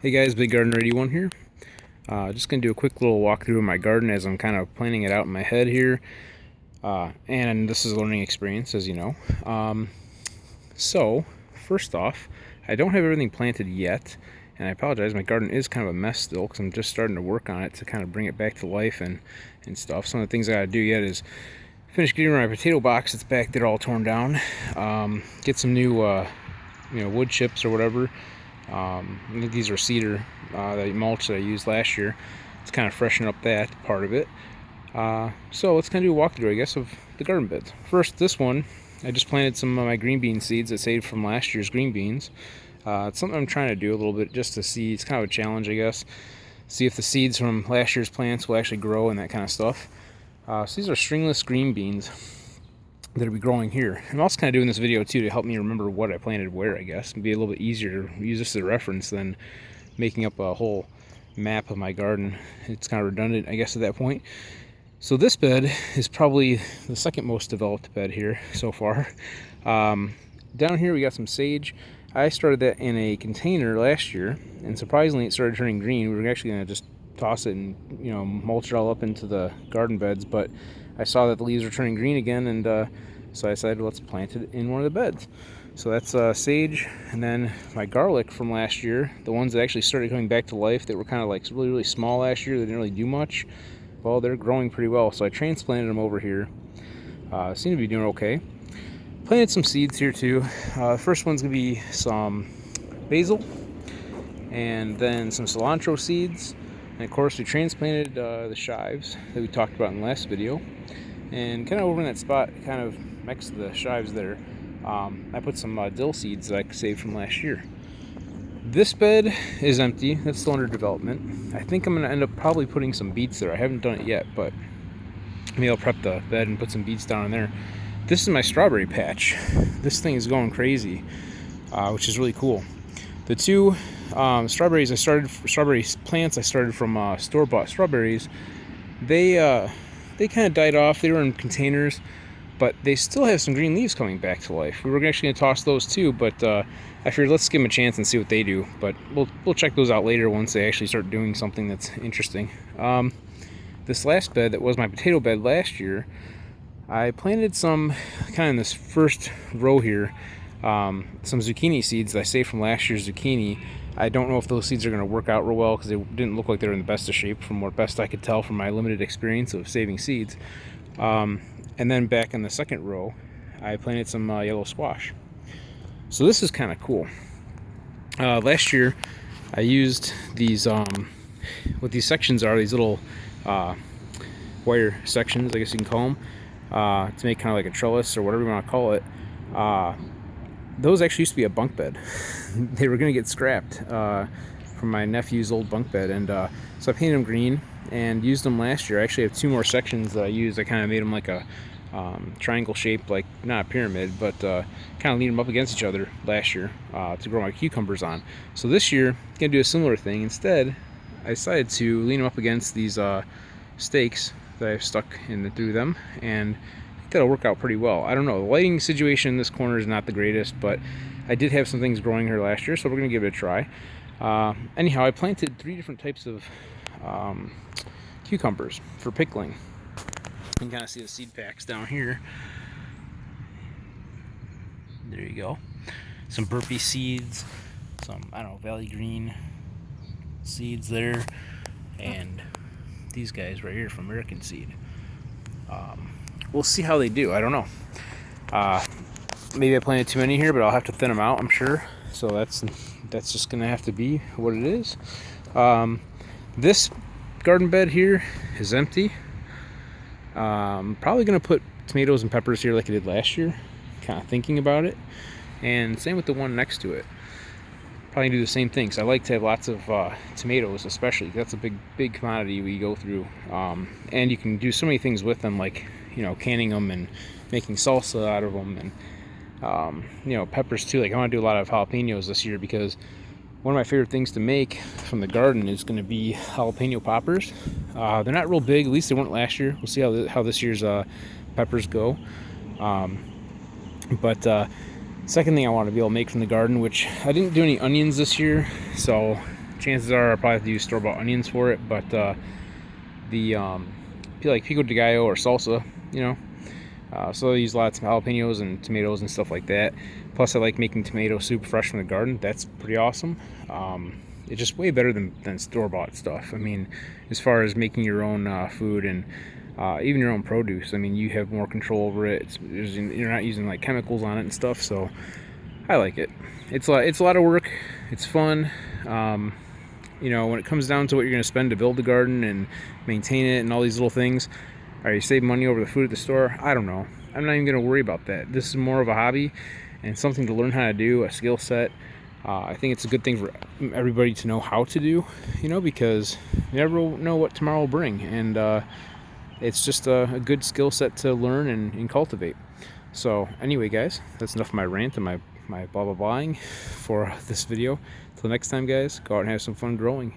Hey guys, BigGardener81 here. Just going to do a quick little walkthrough of my garden as I'm kind of planning it out in my head here. And this is a learning experience, as you know. So, first off, I don't have everything planted yet. And I apologize, my garden is kind of a mess still because I'm just starting to work on it to kind of bring it back to life and stuff. Some of the things I got to do yet is finish getting my potato box that's back there all torn down. Get some new wood chips or whatever. I think these are cedar that mulch that I used last year. It's kind of freshen up that part of it. So let's kind of do a walkthrough, I guess, of the garden beds. First, this one, I just planted some of my green bean seeds that saved from last year's green beans. It's something I'm trying to do a little bit just to see. It's kind of a challenge, I guess. See if the seeds from last year's plants will actually grow and that kind of stuff. So these are stringless green beans that'll be growing here. I'm also kind of doing this video too to help me remember what I planted where, I guess. It'd be a little bit easier to use this as a reference than making up a whole map of my garden. It's kind of redundant, I guess, at that point. So this bed is probably the second most developed bed here so far. Down here we got some sage. I started that in a container last year, and surprisingly it started turning green. We were actually going to just toss it and mulch it all up into the garden beds, but I saw that the leaves were turning green again, and so I decided let's plant it in one of the beds. So that's sage, and then my garlic from last year, the ones that actually started coming back to life that were kind of like really small last year, they didn't really do much. Well, they're growing pretty well, so I transplanted them over here. Seem to be doing okay. Planted some seeds here too. First one's gonna be some basil, and then some cilantro seeds. And of course we transplanted the chives that we talked about in the last video. And kind of over in that spot, kind of next to the chives there, I put some dill seeds that I saved from last year. This bed is empty. That's still under development. I think I'm going to end up probably putting some beets there. I haven't done it yet, but maybe I'll prep the bed and put some beets down in there. This is my strawberry patch. This thing is going crazy, which is really cool. The two strawberry plants I started from store-bought strawberries. They kind of died off. They were in containers, but they still have some green leaves coming back to life. We were actually going to toss those too, but I figured let's give them a chance and see what they do. But we'll check those out later once they actually start doing something that's interesting. This last bed that was my potato bed last year, I planted some kind of in this first row here, some zucchini seeds that I saved from last year's zucchini. I don't know if those seeds are going to work out real well because they didn't look like they were in the best of shape from what best I could tell from my limited experience of saving seeds. And then back in the second row, I planted some yellow squash. So this is kind of cool. Last year, I used these, what these sections are, these little wire sections, I guess you can call them, to make kind of like a trellis or whatever you want to call it. Those actually used to be a bunk bed. They were going to get scrapped from my nephew's old bunk bed, and so I painted them green and used them last year. I actually have two more sections that I used. I kind of made them like a triangle shape, like not a pyramid, but kind of leaned them up against each other last year to grow my cucumbers on. So this year, I'm going to do a similar thing. Instead, I decided to lean them up against these stakes that I've stuck in through them, and I think that'll work out pretty well. I don't know, the lighting situation in this corner is not the greatest, but I did have some things growing here last year, so we're going to give it a try. Anyhow, I planted 3 different types of cucumbers for pickling. You can kind of see the seed packs down here. There you go. Some burpee seeds, some, I don't know, valley green seeds there, and these guys right here from American Seed. We'll see how they do. I don't know. Maybe I planted too many here, but I'll have to thin them out, I'm sure. So that's just gonna have to be what it is. This garden bed here is empty. Probably gonna put tomatoes and peppers here like I did last year, kind of thinking about it, and same with the one next to it. Probably do the same thing, so I like to have lots of tomatoes, especially. That's a big commodity we go through, and you can do so many things with them, like canning them and making salsa out of them, and peppers too. Like I want to do a lot of jalapenos this year because one of my favorite things to make from the garden is going to be jalapeno poppers. They're not real big, at least they weren't last year. We'll see how this year's peppers go. Second thing I want to be able to make from the garden, which I didn't do any onions this year, so chances are I'll probably have to use store-bought onions for it, but like pico de gallo or salsa, you know. So I use lots of jalapenos and tomatoes and stuff like that. Plus I like making tomato soup fresh from the garden. That's pretty awesome. It's just way better than store-bought stuff. I mean, as far as making your own food and even your own produce, I mean, you have more control over it. You're not using like chemicals on it and stuff, so I like it. It's a lot of work. It's fun. You know, when it comes down to what you're going to spend to build the garden and maintain it and all these little things, are you saving money over the food at the store? I don't know. I'm not even going to worry about that. This is more of a hobby and something to learn how to do, a skill set. I think it's a good thing for everybody to know how to do, you know, because you never know what tomorrow will bring. And it's just a good skill set to learn and cultivate. So anyway, guys, that's enough of my rant and my blah blah blahing for this video. Till next time, guys, go out and have some fun growing.